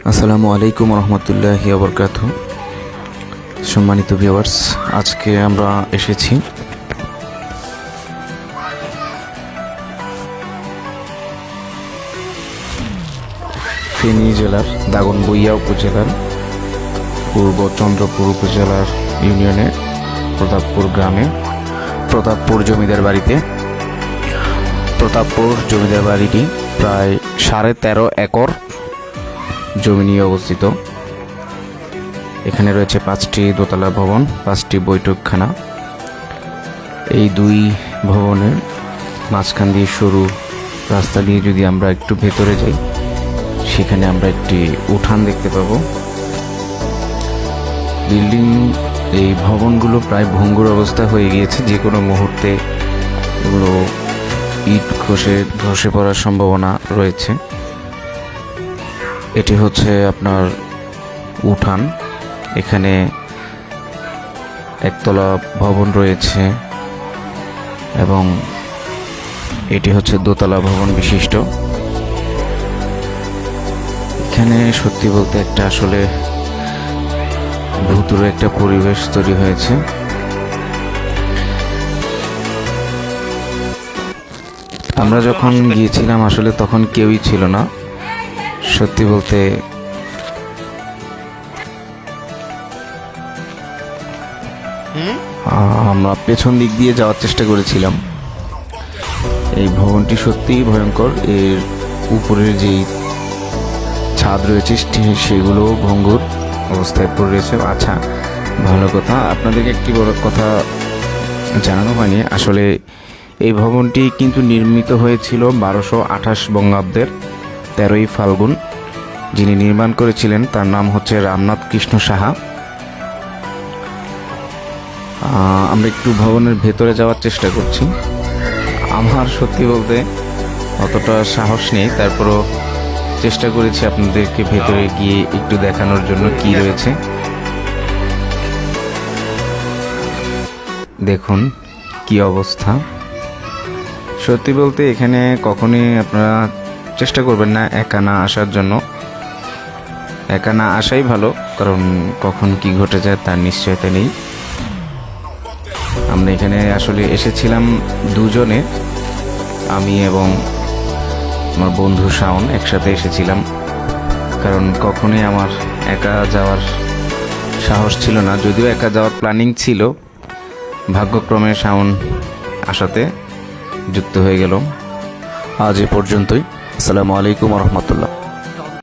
আসসালামু আলাইকুম রহমতুল্লাহি ওয়া বারাকাতুহু। সম্মানিত ভিউয়ার্স, আজকে আমরা এসেছি ফেনী জেলার দাগনভূঞা উপজেলার পূর্ব চন্দ্রপুর উপজেলার ইউনিয়নের প্রতাপপুর গ্রামে প্রতাপপুর জমিদার বাড়িতে। প্রতাপপুর জমিদার বাড়িটি প্রায় 13.5 একর জমি নিয়ে অবস্থিত। এখানে রয়েছে 5টি দোতলা ভবন, 5টি বৈঠকখানা। এই দুই ভবনের মাঝখান দিয়ে সরু রাস্তা দিয়ে যদি আমরা একটু ভেতরে যাই, সেখানে আমরা একটি উঠান দেখতে পাব। বিল্ডিং এই ভবনগুলো প্রায় ভঙ্গুর অবস্থা হয়ে গিয়েছে, যে কোনো মুহূর্তে এগুলো ইট ধসে পড়ার সম্ভাবনা রয়েছে। এটি হচ্ছে আপনার উঠান। এখানে একতলা ভবন রয়েছে এবং এটি হচ্ছে দোতলা ভবন বিশিষ্ট। এখানে সত্যি বলতে একটা আসলে ভুতুড়ে একটা পরিবেশ তৈরি হয়েছে। আমরা যখন গিয়েছিলাম আসলে তখন কেউই ছিল না। সত্যি বলতে আমরা পেছন দিক দিয়ে যাওয়ার চেষ্টা করেছিলাম। এই ভবনটি সত্যিই ভয়ঙ্কর। এর উপরের যেই ছাদ রয়েছে সেগুলো ভঙ্গুর অবস্থায় পড়ে রয়েছে। আচ্ছা, ভালো কথা, আপনাদেরকে একটি বড় কথা জানানো হয়নি। আসলে এই ভবনটি কিন্তু নির্মিত হয়েছিল 1228 বঙ্গাব্দের 13ই ফাল্গুন। যিনি নির্মাণ করেছিলেন তার নাম হচ্ছে রামনাথ কৃষ্ণ সাহা। আমরা একটু ভবনের ভেতরে যাওয়ার চেষ্টা করছি। আমার সত্যি বলতে অতটা সাহস নেই, তারপরও চেষ্টা করেছি আপনাদেরকে ভেতরে গিয়ে একটু দেখানোর জন্য কি রয়েছে। দেখুন কি অবস্থা। সত্যি বলতে এখানে কখনই আপনারা চেষ্টা করবেন না একা না আসার জন্য। একা না আসাই ভালো, কারণ কখন কি ঘটে যায় তার নিশ্চয়তা নেই। আমরা এখানে আসলে এসেছিলাম দুজনে, আমি এবং আমার বন্ধু শাওন একসাথে এসেছিলাম, কারণ কখনোই আমার একা যাওয়ার সাহস ছিল না। যদিও একা যাওয়ার প্ল্যানিং ছিল, ভাগ্যক্রমে শাওন আসাতে যুক্ত হয়ে গেল। আজ এ পর্যন্তই। আসসালামু আলাইকুম রহমতুল্লাহ।